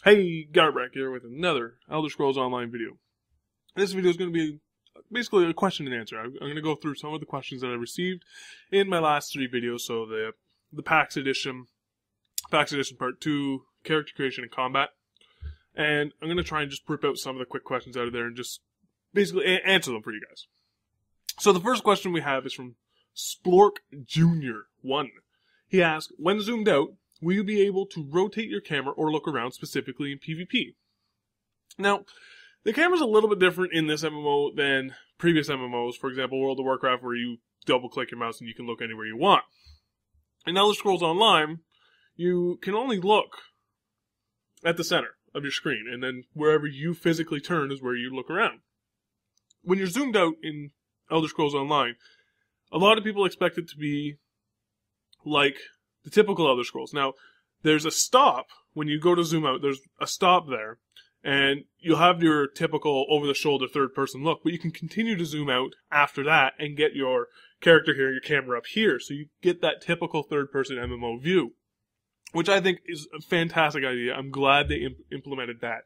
Hey, Garbrack here with another Elder Scrolls Online video. This video is going to be basically a question and answer. I'm going to go through some of the questions that I received in my last 3 videos. So the PAX Edition Part 2, Character Creation and Combat. And I'm going to try and just rip out some of the quick questions out of there and just basically answer them for you guys. So the first question we have is from Splork Jr. 1. He asks, when zoomed out, will you be able to rotate your camera or look around specifically in PvP? Now, the camera's a little bit different in this MMO than previous MMOs. For example, World of Warcraft, where you double-click your mouse and you can look anywhere you want. In Elder Scrolls Online, you can only look at the center of your screen, and then wherever you physically turn is where you look around. When you're zoomed out in Elder Scrolls Online, a lot of people expect it to be like the typical Elder Scrolls. Now, there's a stop when you go to zoom out. There's a stop there, and you'll have your typical over-the-shoulder third-person look, but you can continue to zoom out after that and get your character here, your camera up here, so you get that typical third-person MMO view, which I think is a fantastic idea. I'm glad they implemented that.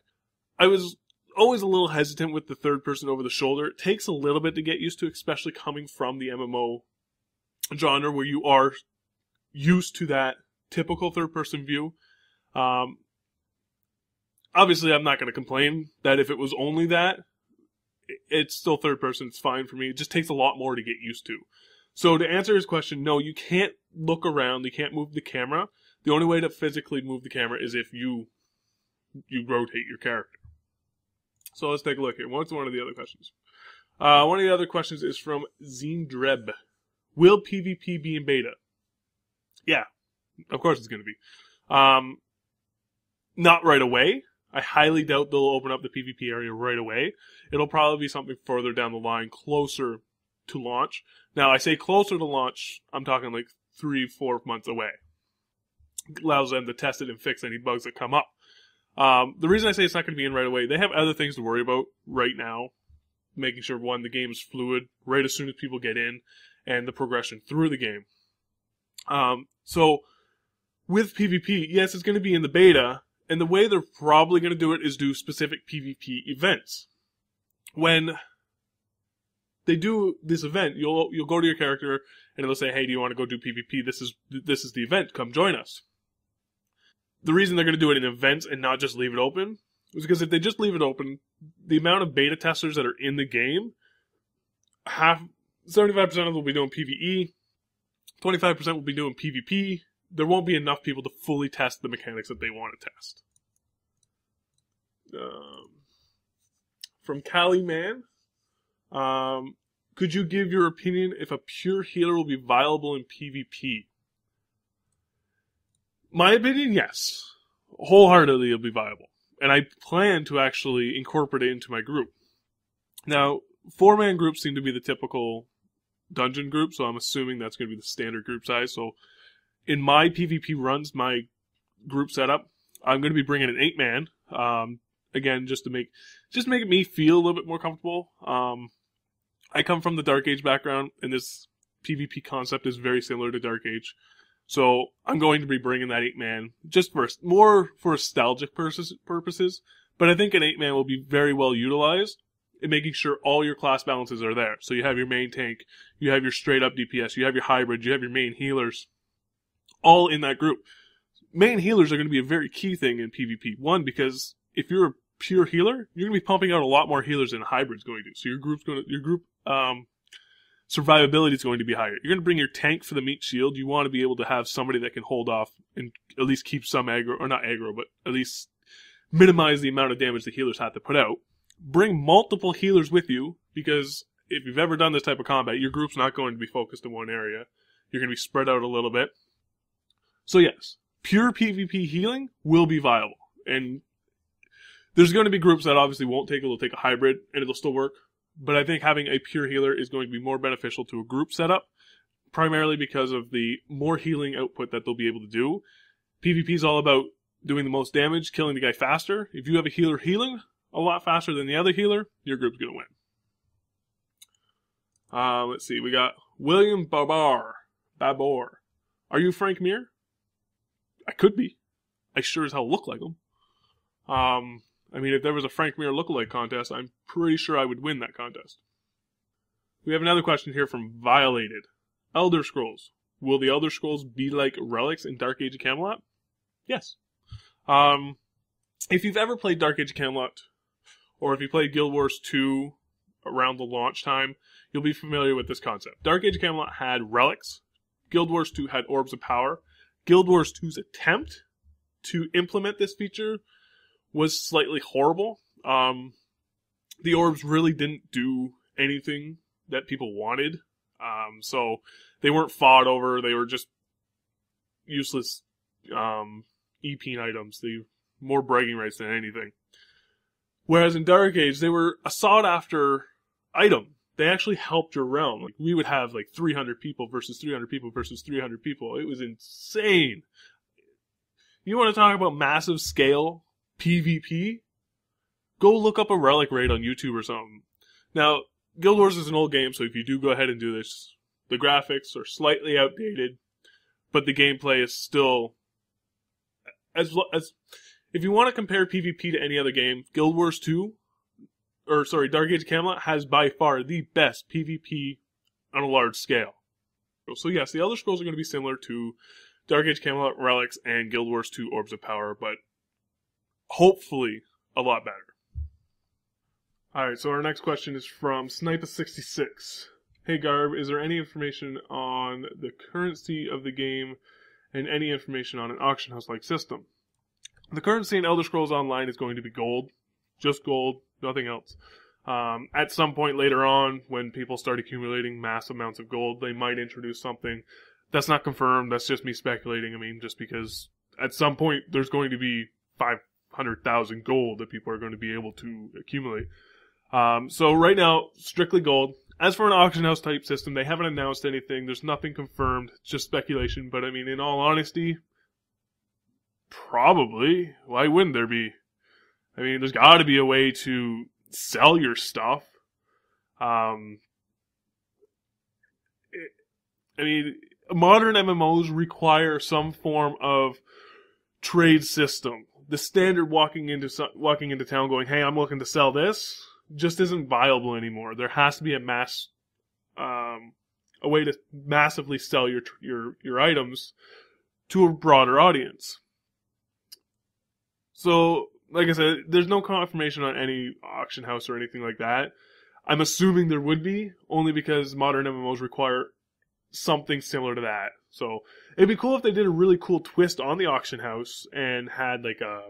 I was always a little hesitant with the third-person over-the-shoulder. It takes a little bit to get used to, especially coming from the MMO genre where you are used to that typical third-person view. Obviously, I'm not going to complain that if it was only that, it's still third-person. It's fine for me. It just takes a lot more to get used to. So to answer his question, no, you can't look around. You can't move the camera. The only way to physically move the camera is if you rotate your character. So let's take a look here. What's one of the other questions? One of the other questions is from Zindreb. Will PvP be in beta? Yeah, of course it's going to be. Not right away. I highly doubt they'll open up the PvP area right away. It'll probably be something further down the line, closer to launch. Now, I say closer to launch, I'm talking like 3-4 months away. It allows them to test it and fix any bugs that come up. The reason I say it's not going to be in right away, they have other things to worry about right now. Making sure, one, the game is fluid right as soon as people get in, and the progression through the game. So, with PvP, yes, it's going to be in the beta, and the way they're probably going to do it is do specific PvP events. When they do this event, you'll go to your character, and it'll say, hey, do you want to go do PvP? This is the event, come join us. The reason they're going to do it in events and not just leave it open is because if they just leave it open, the amount of beta testers that are in the game, 75% of them will be doing PvE, 25% will be doing PvP. There won't be enough people to fully test the mechanics that they want to test. From Cali Man, could you give your opinion if a pure healer will be viable in PvP? My opinion, yes. Wholeheartedly it'll be viable. And I plan to actually incorporate it into my group. Now, 4-man groups seem to be the typical dungeon group, so I'm assuming that's going to be the standard group size. So in my PvP runs, my group setup, I'm going to be bringing an 8-man. Again, just to make me feel a little bit more comfortable. I come from the Dark Age background, and this PvP concept is very similar to Dark Age. So I'm going to be bringing that 8-man just more for nostalgic purposes. But I think an 8-man will be very well utilized in making sure all your class balances are there. So you have your main tank, you have your straight up DPS, you have your hybrid, you have your main healers, all in that group. Main healers are going to be a very key thing in PvP. One, because if you're a pure healer, you're going to be pumping out a lot more healers than a hybrid's going to do. So your group survivability is going to be higher. You're going to bring your tank for the meat shield. You want to be able to have somebody that can hold off and at least keep some aggro, or not aggro, but at least minimize the amount of damage the healers have to put out. Bring multiple healers with you, because if you've ever done this type of combat, your group's not going to be focused in one area. You're going to be spread out a little bit. So yes, pure PvP healing will be viable. And there's going to be groups that obviously won't take it. They'll take a hybrid, and it'll still work. But I think having a pure healer is going to be more beneficial to a group setup, primarily because of the more healing output that they'll be able to do. PvP is all about doing the most damage, killing the guy faster. If you have a healer healing a lot faster than the other healer, your group's going to win. Let's see. We got William Babor. Are you Frank Mir? I could be. I sure as hell look like him. I mean, if there was a Frank Mir lookalike contest, I'm pretty sure I would win that contest. We have another question here from Violated. Elder Scrolls. Will the Elder Scrolls be like Relics in Dark Age of Camelot? Yes. If you've ever played Dark Age of Camelot, or if you played Guild Wars 2 around the launch time, you'll be familiar with this concept. Dark Age of Camelot had relics. Guild Wars 2 had orbs of power. Guild Wars 2's attempt to implement this feature was slightly horrible. The orbs really didn't do anything that people wanted. So they weren't fought over. They were just useless EP items. They more bragging rights than anything. Whereas in Dark Age, they were a sought-after item. They actually helped your realm. Like, we would have like 300 people versus 300 people versus 300 people. It was insane. You want to talk about massive scale PvP? Go look up a Relic raid on YouTube or something. Now, Guild Wars is an old game, so if you do go ahead and do this, the graphics are slightly outdated, but the gameplay is still as if you want to compare PvP to any other game, Guild Wars 2, Dark Age of Camelot has by far the best PvP on a large scale. So yes, the Elder Scrolls are going to be similar to Dark Age of Camelot, Relics, and Guild Wars 2 Orbs of Power, but hopefully a lot better. Alright, so our next question is from Sniper66. Hey Garb, is there any information on the currency of the game and any information on an auction house-like system? The currency in Elder Scrolls Online is going to be gold. Just gold, nothing else. At some point later on, when people start accumulating mass amounts of gold, they might introduce something. That's not confirmed, that's just me speculating. I mean, just because at some point there's going to be 500,000 gold that people are going to be able to accumulate. So right now, strictly gold. As for an auction house type system, they haven't announced anything. There's nothing confirmed, just speculation. But I mean, in all honesty, probably. Why wouldn't there be? I mean, there's got to be a way to sell your stuff. I mean, modern MMOs require some form of trade system. The standard walking into town going, hey, I'm looking to sell this, just isn't viable anymore. There has to be a way to massively sell your items to a broader audience. So, like I said, there's no confirmation on any auction house or anything like that. I'm assuming there would be, only because modern MMOs require something similar to that. So, it'd be cool if they did a really cool twist on the auction house and had like a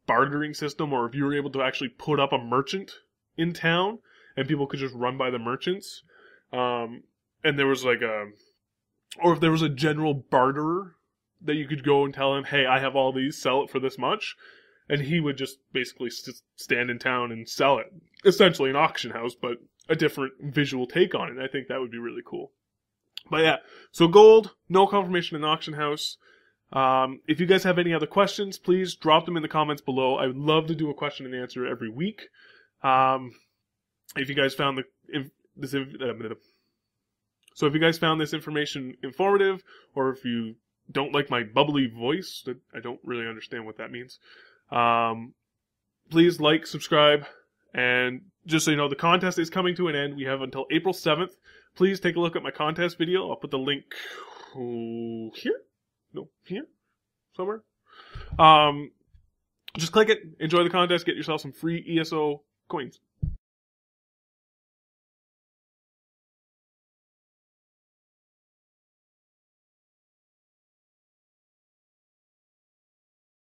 bartering system, or if you were able to actually put up a merchant in town and people could just run by the merchants. And there was like or if there was a general barterer that you could go and tell him, hey, I have all these, sell it for this much. And he would just basically stand in town and sell it. Essentially an auction house, but a different visual take on it. I think that would be really cool. But yeah, so gold, no confirmation in auction house. If you guys have any other questions, please drop them in the comments below. I would love to do a question and answer every week. If you guys found if you guys found this information informative, or if you don't like my bubbly voice, I don't really understand what that means. Please like, subscribe, and just so you know, the contest is coming to an end. We have until April 7th. Please take a look at my contest video. I'll put the link here. No, here? Somewhere? Just click it, enjoy the contest, get yourself some free ESO coins.